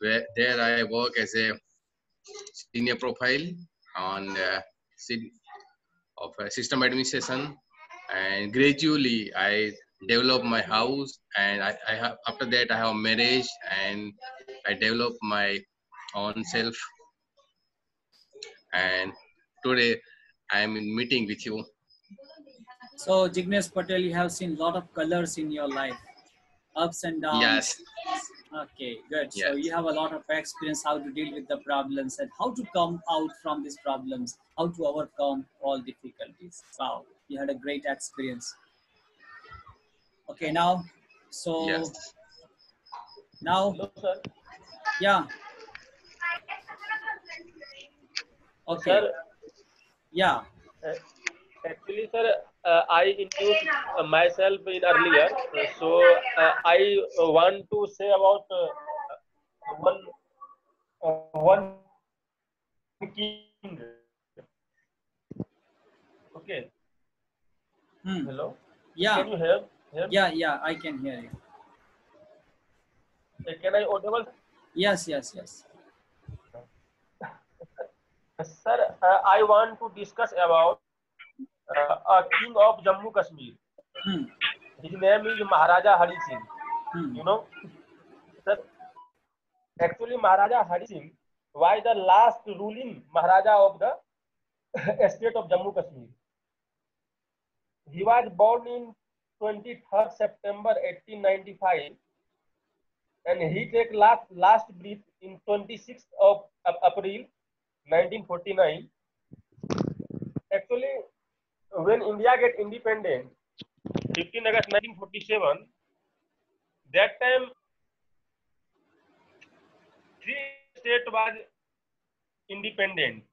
where there I work as a senior profile on of system administration, and gradually I develop my house, and I have after that I have marriage, and I develop my own self, and today I am in meeting with you. So, Jignesh Patel, you have seen a lot of colors in your life, ups and Yes, downs. Okay, good. So, you yes, have a lot of experience how to deal with the problems and how to come out from these problems, how to overcome all difficulties. Wow, you had a great experience. Okay, now, so yes. now, Hello, sir. yeah, okay, Sir, yeah. uh, actually, sir, I introduced myself in earlier. I want to say about one one king. Okay. Hmm. Hello. Yeah, Can you hear me? yeah, I can hear you. Can I audible? Yes, yes, yes. Sir, I want to discuss about a king of Jammu Kashmir. Hmm. His name is Maharaja Hari Singh. Hmm. You know, sir, actually Maharaja Hari Singh was the last ruling Maharaja of the state of Jammu Kashmir. He was born in 23rd September 1895, and he take last breath in 26th of April 1949. Actually, when India get independent, 15 August 1947, that time three state was independent.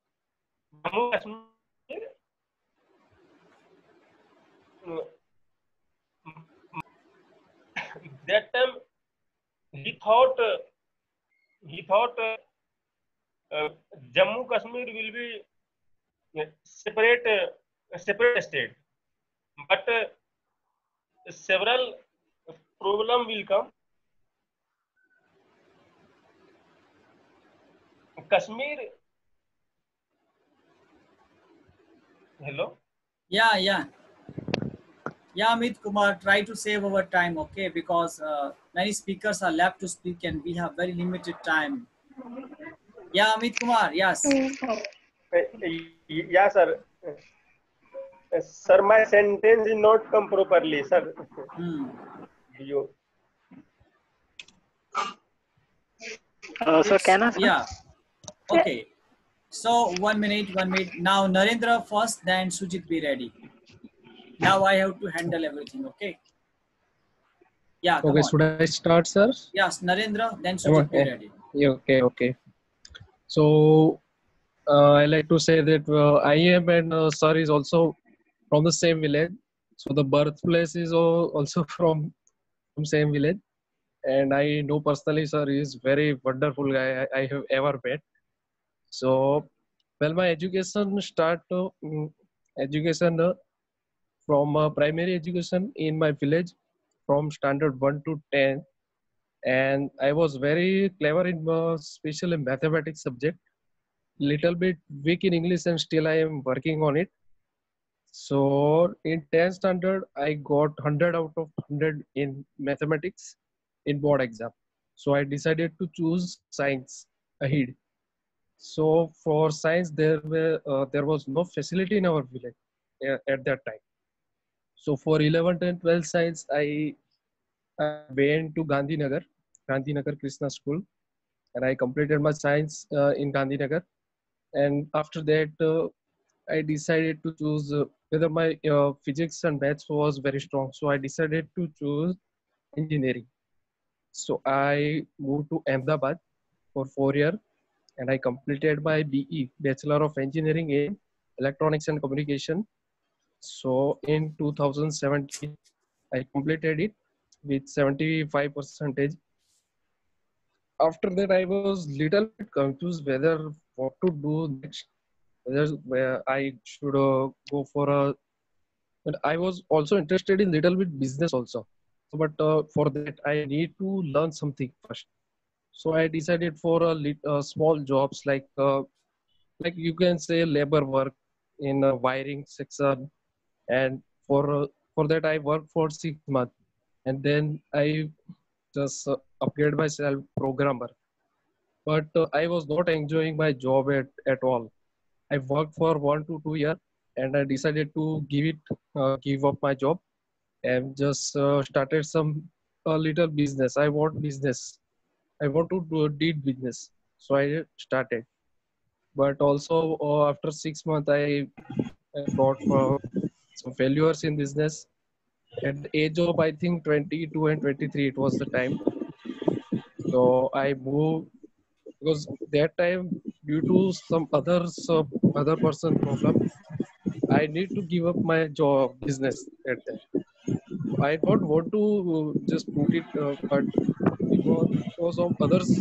Jammu Kashmir, uh, that time he thought uh, he thought Jammu Kashmir will be separate state, but several problem will come. Kashmir, hello. Yeah, yeah. Yeah, Amit Kumar, try to save our time, okay? Because many speakers are left to speak and we have very limited time. Yeah, Amit Kumar, yes. Yeah, sir. Sir, my sentence is not come properly, sir. Hmm. You. So can I, sir? Yeah, okay. So 1 minute, 1 minute. Now Narendra first, then Sujit be ready. Now I have to handle everything, okay? Yeah, come Okay, on. should I start, sir? Yes, Narendra, then Am Sujit be I- ready. yeah, okay, okay. So I like to say that I am and sir is also from the same village. So the birthplace is also from same village. And I know personally, sir, he is very wonderful guy I have ever met. So, well, my education education from primary education in my village from standard 1 to 10, and I was very clever in especially mathematics subject, little bit weak in English, and still I am working on it. So in 10th standard I got 100 out of 100 in mathematics in board exam. So I decided to choose science ahead. So for science there was no facility in our village at that time. So for 11th and 12th science I went to Gandhinagar Krishna School, and I completed my science in Gandhinagar. And after that, I decided to choose whether my physics and maths was very strong. So I decided to choose engineering. So I moved to Ahmedabad for 4 years, and I completed my BE, Bachelor of Engineering in Electronics and Communication. So in 2017, I completed it with 75 percentage. After that, I was little bit confused whether what to do next, whether where I should go for a. But I was also interested in little bit business also. So, but for that, I need to learn something first. So I decided for small jobs like you can say labor work in a wiring section, and for that I worked for 6 months, and then I just upgrade myself programmer. But I was not enjoying my job at all. I worked for 1 to 2 years, and I decided to give up my job and just started some a little business. I want business. I want to did business. So I started. But also after 6 months, I got some failures in business. At the age of I think 22 and 23, it was the time. So I moved because that time due to some other person problem, I need to give up my job business at that. I don't want to just put it, but because of others'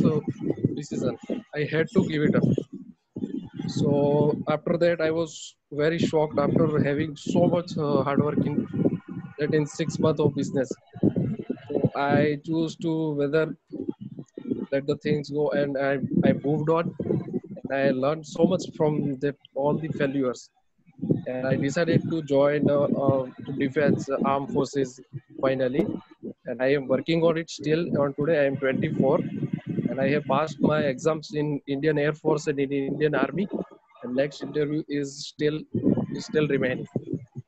decision, I had to give it up. So after that, I was very shocked after having so much hard work in that in 6 months of business. So I choose to whether let the things go, and I moved on, and I learned so much from that all the failures, and I decided to join to defense armed forces finally, and I am working on it still. On today, I am 24, and I have passed my exams in Indian Air Force and in Indian Army, and next interview is still remaining.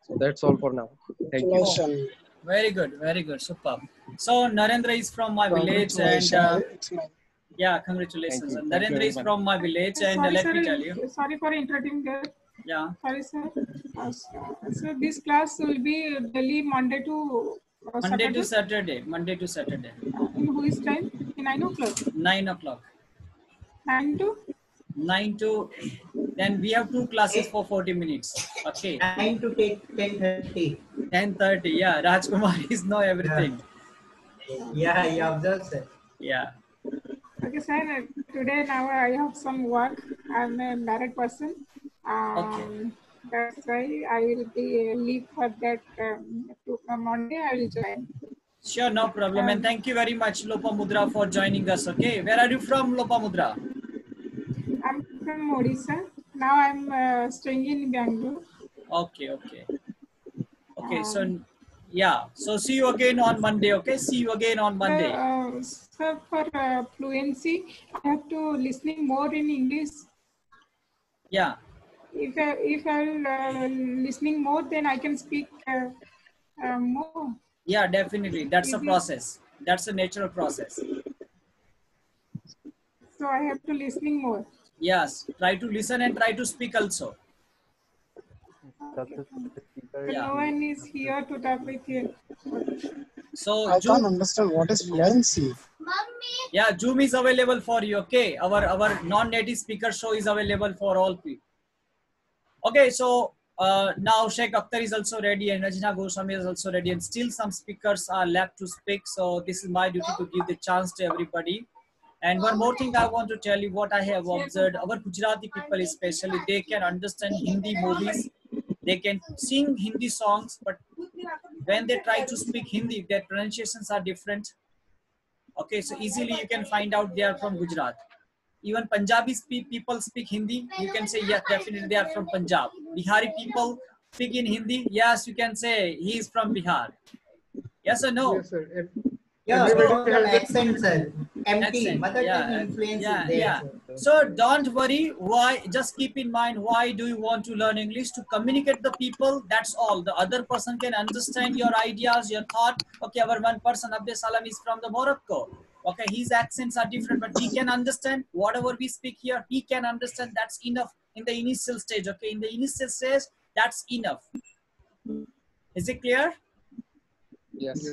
So that's all for now. Thank you. Oh, Congratulations. very good, very good, superb. So Narendra is from my village, and Congratulations. It's my yeah, Thank congratulations. you. And Thank you, Narendra is everyone. from my village, and Sorry, let sir. me tell you, Sorry for interrupting there. yeah. Sorry, sir. So this class will be daily Monday to Monday to Saturday. Saturday, Monday to Saturday, In which time? In 9 o'clock. 9 o'clock. 9 to 9 to, then we have two classes for 40 minutes. Okay. 9 to 10:30. 10:30. Yeah, Rajkumar is know everything. Yeah, he observes it. Yeah. okay, sir. Today now I have some work. I'm a married person. Okay. That's why I will be leave for that to Monday. I will join. Sure, no problem. And thank you very much, Lopamudra, for joining us. Okay. Where are you from, Lopamudra? I'm from Odisha. Now I'm staying in Bangalore. Okay, okay. Okay, so yeah. So see you again on Monday, okay? See you again on Monday. Sir, for fluency, I have to listening more in English. Yeah. If I'm listening more, then I can speak more. Yeah, definitely. That's a Easy. process. That's a natural process. So I have to listening more. Yes. Try to listen and try to speak also. Yeah. No one is here to talk with you. So I can't Zoom, understand what is fluency. yeah, Zoom is available for you. Okay, our non-native speaker show is available for all people. Okay, so now Sheikh Akhtar is also ready and Rajna Goswami is also ready, and still some speakers are left to speak. So this is my duty to give the chance to everybody. And one more thing I want to tell you, what I have observed, our Gujarati people especially, they can understand Hindi movies, they can sing Hindi songs, but when they try to speak Hindi, their pronunciations are different. Okay, so easily you can find out they are from Gujarat. Even Punjabi people speak Hindi, you can say, yes, definitely they are from Punjab. Bihari people speak in Hindi, yes, you can say he is from Bihar. Yes or no? Yes, sir. Yeah, Everybody because of has a- accent, sir. MT, Accent, mother yeah, tongue influence yeah, is there. yeah. sir. So don't worry. Why? Just keep in mind, why do you want to learn English? To communicate the people. That's all. The other person can understand your ideas, your thought. Okay, our one person, Abdul Salam, is from the Morocco. Okay, his accents are different, but he can understand whatever we speak here. He can understand. That's enough in the initial stage. Okay, in the initial stage, that's enough. Is it clear? Yes.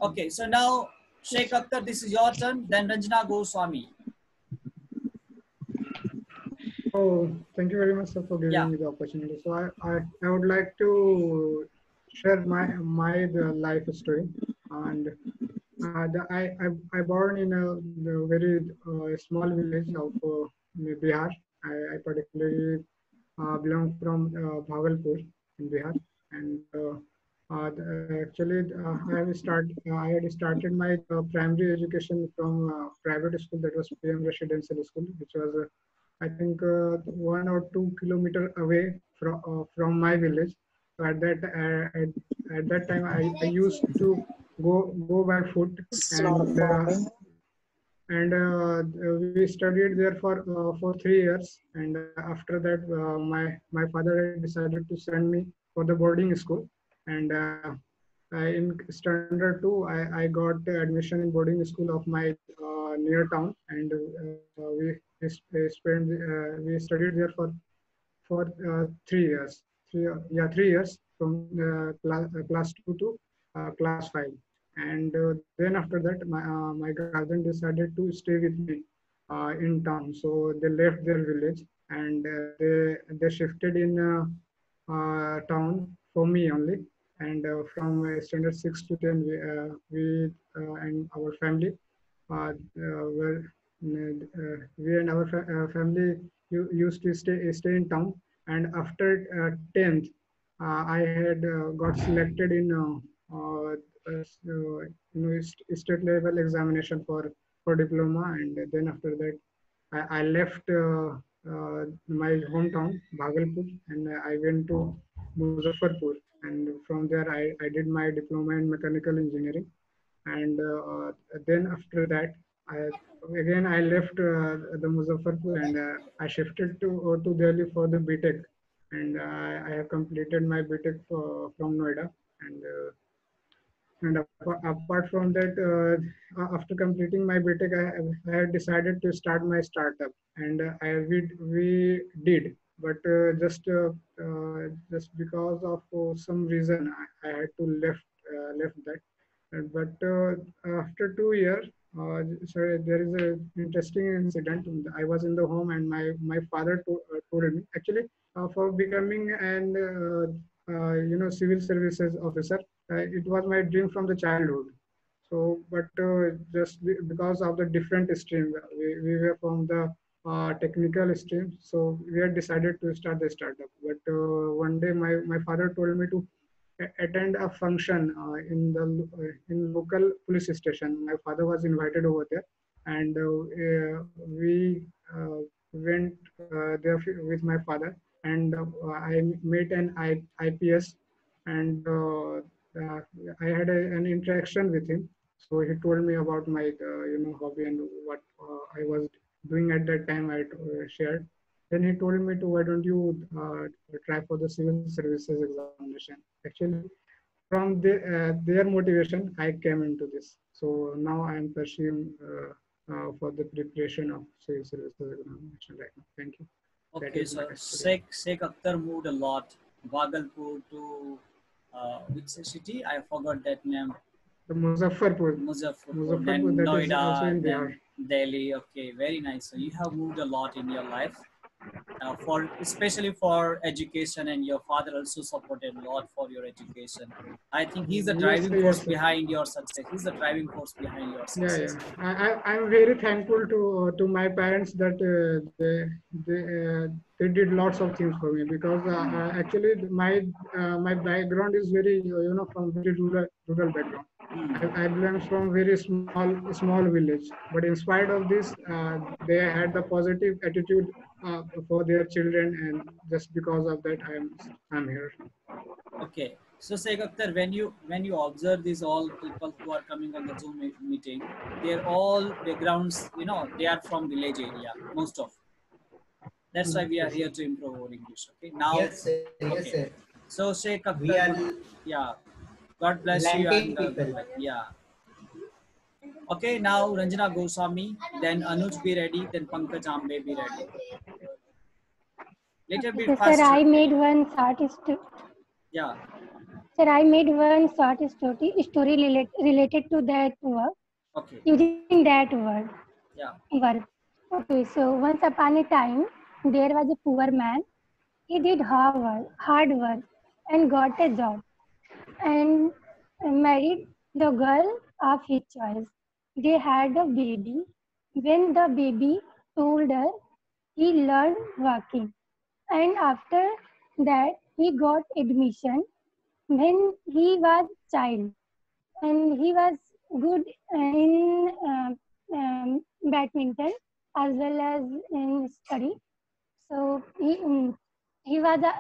Okay, so now Sheikh Akhtar, this is your turn. Then Ranjana Goswami. Oh, thank you very much, sir, for giving Yeah. me the opportunity. So I would like to share the life story, and I born in the very small village of Bihar. I particularly belong from Bhagalpur in Bihar, and I had started my primary education from private school, that was PM Residential School, which was I think 1 or 2 kilometer away from my village. So at that time I used to go by foot, and we studied there for 3 years. And after that, my father decided to send me for the boarding school. And in standard 2, I got admission in boarding school of my near town, and we studied there for 3 years. 3 years from class 2 to class 5. And then after that, my guardian decided to stay with me in town. So they left their village, and they shifted in town for me only. And from standard 6 to 10, we and our family were we and our family used to stay in town. And after 10th, I had got selected in state level examination for diploma. And then after that, I left my hometown Bhagalpur, and I went to Muzaffarpur. And from there, I did my diploma in mechanical engineering. And then after that, again I left the Muzaffarpur, and I shifted to Delhi for the BTech. And I have completed my BTech from Noida. And apart from that, after completing my BTech, I had decided to start my startup. And we did, but just because of some reason, I had to left that. But after 2 years, so there is an interesting incident. I was in the home, and my father told me, actually, for becoming an civil services officer. It was my dream from the childhood. So, but just because of the different stream, we were from the technical stream, so we had decided to start the startup. But one day, my father told me to attend a function in local police station. My father was invited over there, and we went there with my father. And I met an IPS, and I had an interaction with him. So he told me about my hobby and what I was doing at that time. I shared. Then he told me to, why don't you try for the civil services examination. Actually, from their motivation, I came into this. So now I am pursuing for the preparation of civil services examination right now. Thank you. Okay, so Sheikh Akhtar moved a lot, Bhagalpur to which city? I forgot that name. The Muzaffarpur, then that is also Noida, in then Bihar. Delhi. Okay, very nice. So you have moved a lot in your life, for especially for education, and your father also supported a lot for your education. I think he's the driving Yes, force sir. behind your success. He's the driving force behind your Yeah, success. I'm very thankful to my parents that they did lots of things for me, because actually my background is very from very rural background. I belong from very small village, but in spite of this, they had the positive attitude for their children, and just because of that, I'm here. Okay, so Sheikh Akhtar, when you observe these all people who are coming on the Zoom meeting, they're all backgrounds, they are from village area, most of. That's why we are here to improve our English. Okay, now, Yes, sir. Yes, okay. sir. So Sheikh We Akhtar, are yeah, God bless you, landing and people. yeah. Okay, now Ranjana Goswami, then Anuj be ready, then Pankaj Ambe be ready. Little bit Okay, sir, faster. I made one short story. Yeah. Sir, I made one short story related to that work. Okay. Using that word. Yeah. Work. Okay, so once upon a time, there was a poor man. He did hard work, and got a job, and married the girl of his choice. They had a baby. When the baby told her, he learned walking, and after that he got admission when he was child, and he was good in badminton as well as in study. So he was a,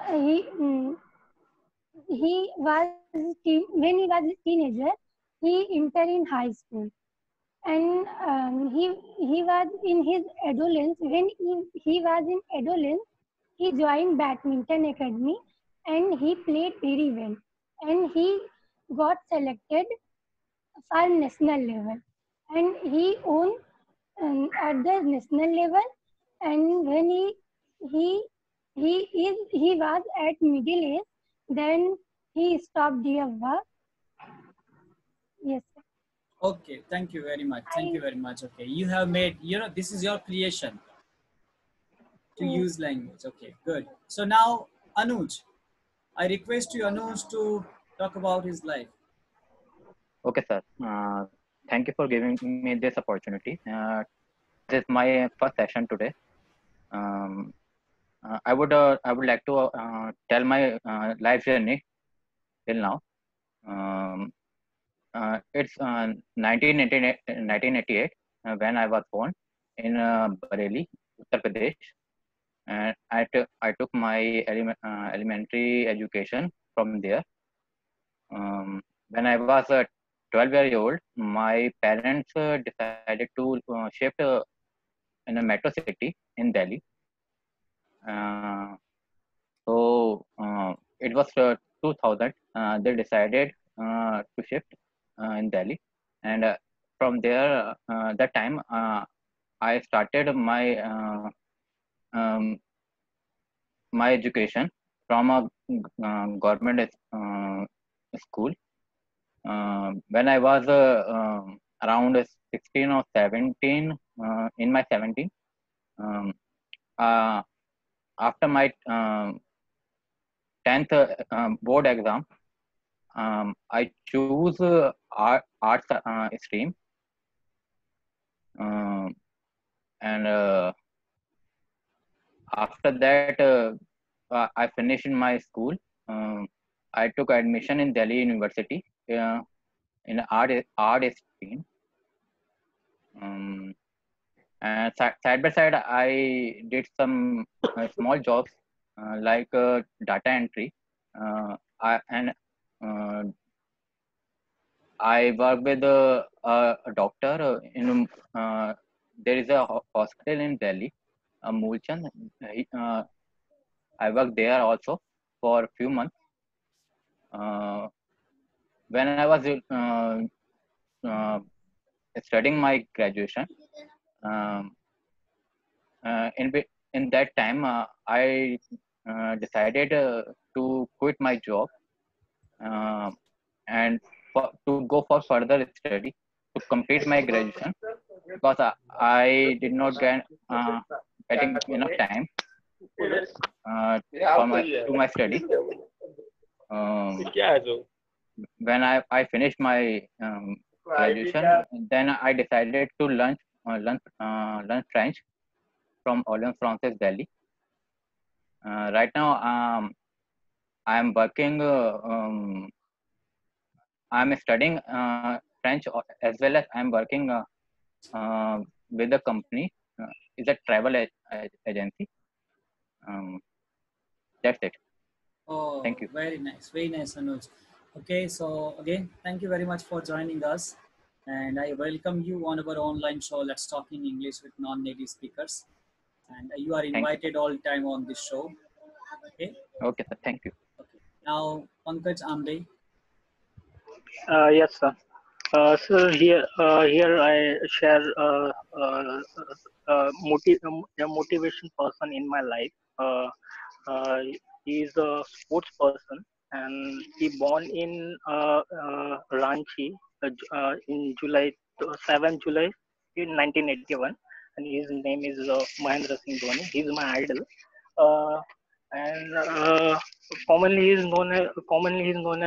he was when he was a teenager, he entered in high school, and he was in his adolescence. When he was in adolescence, he joined badminton academy, and he played very well, and he got selected for national level, and he won at the national level. And when he he was at middle age, then he stopped their work. Yes, sir. Okay, thank you very much. Thank you very much. Okay, you have made, this is your creation to Yes. use language. Okay, good. So now, Anuj, I request you, Anuj, to talk about his life. Okay, sir. Thank you for giving me this opportunity. This is my first session today. I would like to tell my life journey till now. It's 1988 when I was born in Bareilly, Uttar Pradesh, and I took my elementary education from there. When I was 12 years old, my parents decided to shift in a metro city in Delhi. So it was 2000. They decided to shift in Delhi, and from there, that time, I started my education from a government school. When I was around 16 or 17, in my 17, um, uh, after my 10th board exam, I choose arts stream, and after that, I finished in my school. I took admission in Delhi University in art stream. And side by side, I did some small jobs like data entry. And I work with a doctor in there is a hospital in Delhi, Moolchand. I worked there also for a few months. When I was uh, studying my graduation, um, in that time, I decided to quit my job and to go for further study to complete my graduation, because I did not getting enough time to my study. When I finished my graduation, then I decided to learn French from Orleans Francis, Delhi. Right now, I am working. I am studying French as well as I am working with a company. It's a travel agency. That's it. Oh, Thank you. very nice, Anuj. Okay, so again, thank you very much for joining us, and I welcome you on our online show, Let's Talk in English with Non-Native Speakers. And you are Thank invited all the time on this show. Okay. Okay, sir. Thank you. Okay. Now, Pankaj Ambe. Yes, sir. So here I share a motivation person in my life. Uh, he is a sports person, and he born in Ranchi in July 7 July in 1981, and his name is Mahendra Singh Dhoni. He's my idol, and commonly he is known as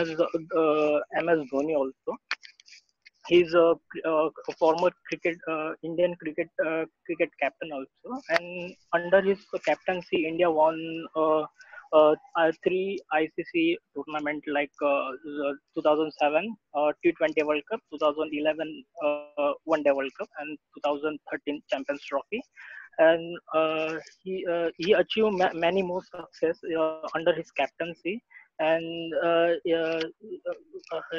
MS Dhoni also. He's a former Indian cricket captain also, and under his captaincy, India won three ICC tournament like 2007 T20 World Cup, 2011 One Day World Cup, and 2013 Champions Trophy. And he achieved many more success under his captaincy. And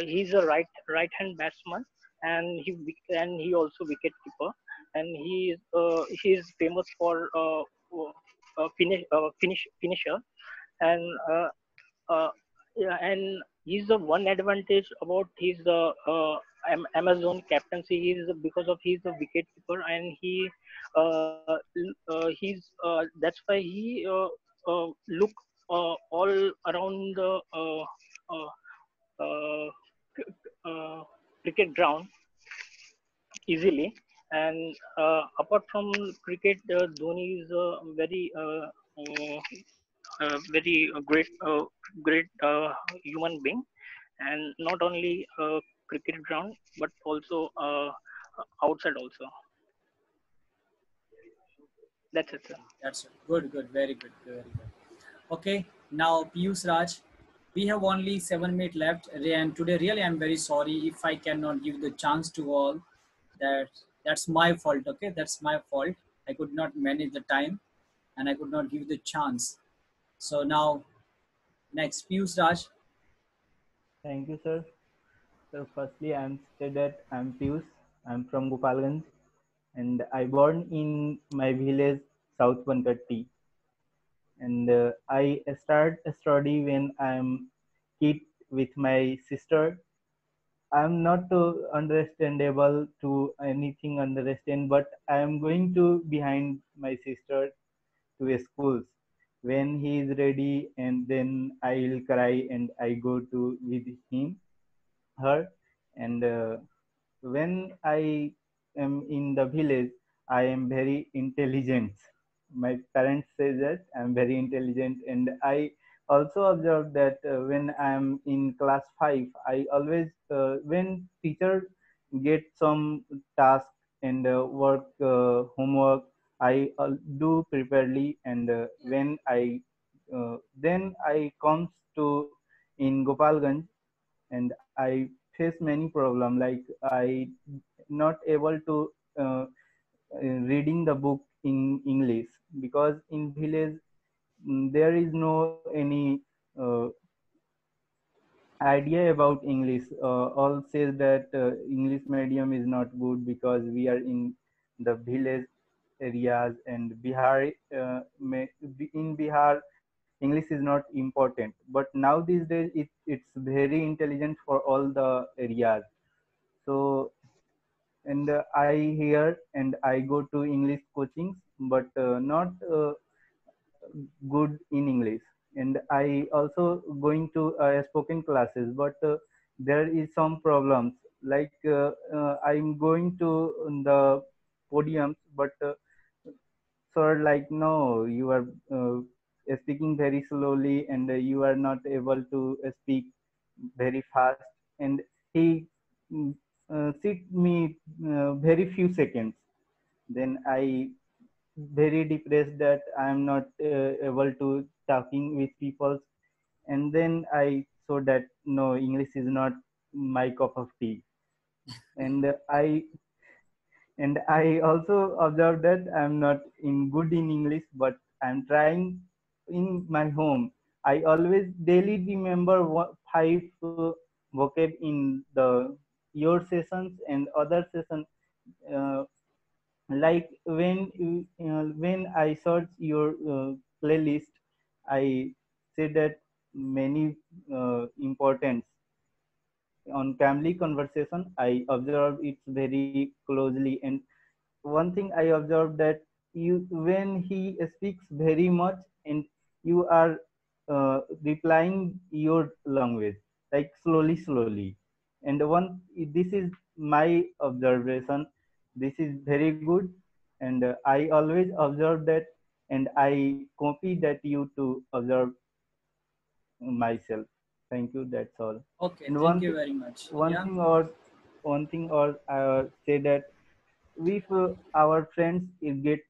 he's a right hand batsman, and he also wicket keeper, and he is famous for finisher. And yeah, and he's the one advantage about his Amazon captaincy is because of he's a wicket keeper, and that's why he look all around the uh, uh, uh, cricket ground easily. And apart from cricket, Dhoni is a great human being, and not only cricket ground but also outside also. That's it, sir. That's good, good, very good, very good. Okay, now Piyush Raj, we have only 7 minutes left, and today really I'm very sorry if I cannot give the chance to all. That that's my fault. Okay, that's my fault. I could not manage the time, and I could not give the chance. So now, next Piyush Raj. Thank you, sir. So firstly, I'm said that I'm Pius. I'm from Gopalganj, and I born in my village South Pankatti. And I start study when I'm kid with my sister. I'm not too understandable to anything understand, but I'm going to behind my sister to schools when he is ready, and then I will cry and I go to with him her. And when I am in the village, I am very intelligent. My parents say that I'm very intelligent, and I also observed that when I'm in class 5, I always when teacher get some task and work homework, I do preparely. And when I then I comes to in Gopalganj, and I face many problem, like I not able to reading the book in English, because in village there is no any idea about English. All says that English medium is not good because we are in the village areas, and Bihar in Bihar English is not important. But now these days it's very intelligent for all the areas. So and I hear and I go to English coachings, but not good in English. And I also going to spoken classes, but there is some problems. Like I'm going to the podiums, but sir, like no, you are speaking very slowly, and you are not able to speak very fast. And he sit me very few seconds. Then I very depressed that I am not able to talking with people. And then I saw that no, English is not my cup of tea. And I also observed that I'm not in good in English, but I'm trying in my home. I always daily remember 5 vocab in the your sessions and other session. Uh, like when I search your playlist, I say that many important on family conversation. I observe it very closely, and one thing I observed that you when he speaks very much, and you are replying your language like slowly. And one this is my observation. This is very good, and I always observe that, and I copy that you to observe myself. Thank you. That's all. Okay, And thank you very much. one Yeah. thing or say that if our friends get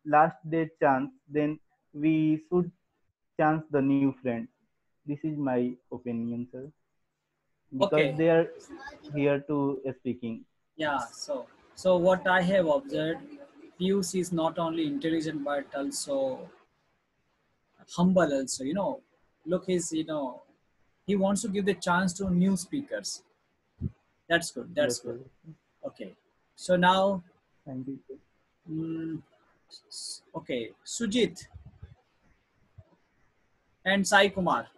last day chance, then we should chance the new friends. This is my opinion, sir. Because Okay. they are here to speaking. Yeah. So what I have observed, Pius is not only intelligent but also humble. Also, look, he wants to give the chance to new speakers. That's good. Yes, That's good. sir. Okay. So now, Thank you, sir. okay, Sujit and Sai Kumar.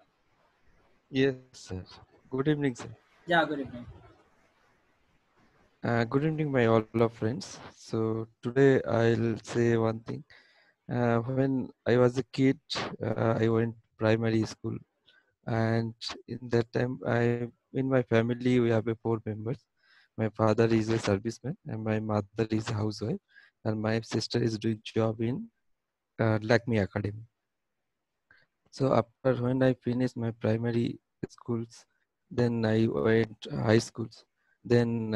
Yes, sir. Good evening, sir. Yeah. Good evening. Good evening, my all of friends. So today I'll say one thing. When I was a kid, I went primary school, and in that time, in my family we have 4 members. My father is a serviceman, and my mother is a housewife, and my sister is doing job in Lakme Academy. So after when I finished my primary schools, then I went high schools. Then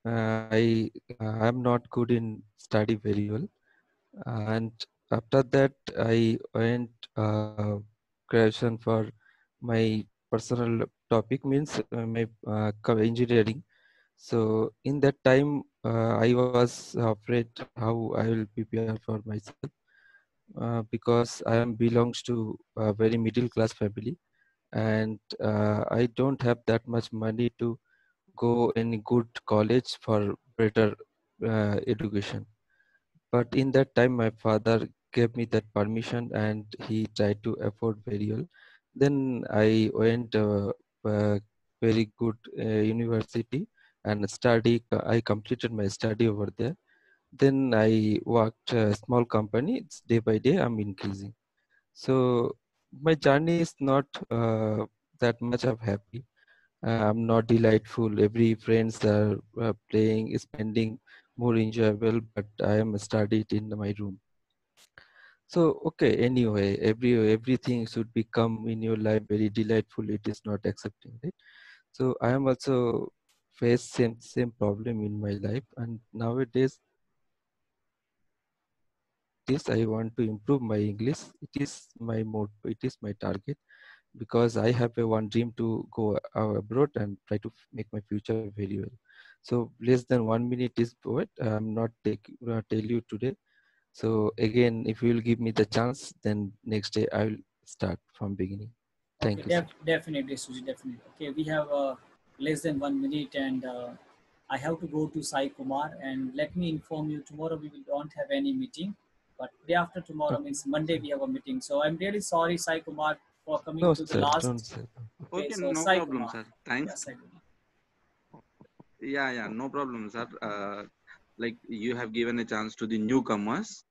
I'm not good in study very well, and after that I went graduation for my personal topic means my engineering. So in that time I was afraid how I will prepare for myself because I am belongs to a very middle class family, and I don't have that much money to go in good college for better education. But in that time, my father gave me that permission, and he tried to afford very well. Then I went very good university and study. I completed my study over there. Then I worked a small company. It's day by day I'm increasing. So my journey is not that much of happy. I'm not delightful. Every friends are playing, spending more enjoyable, but I am studied in my room. So okay, anyway, everything should become in your life very delightful. It is not accepting, right? So I am also face same problem in my life, and nowadays this I want to improve my English. It is my motto. It is my target because I have a one dream to go abroad and try to make my future very well. So less than 1 minute is what I'm not tell you today. So again, if you will give me the chance, then next day I will start from beginning. Okay, Thank you, sir. definitely, Suji, definitely. Okay, we have less than 1 minute, and I have to go to Sai Kumar. And let me inform you, tomorrow we will don't have any meeting, but day after tomorrow Okay. means Monday we have a meeting. So I'm really sorry, Sai Kumar, for coming No, to the sir, don't last. say. Okay, Okay, so no Sai problem, Kumar. sir. Thanks. Yeah, Sai Kumar. Yeah, no problem, sir. Like you have given a chance to the newcomers.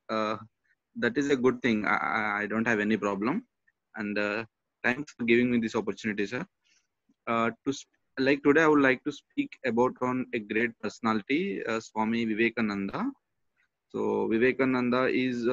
That is a good thing. I don't have any problem, and thanks for giving me this opportunity, sir. Like today, I would like to speak about on a great personality, Swami Vivekananda. So Vivekananda is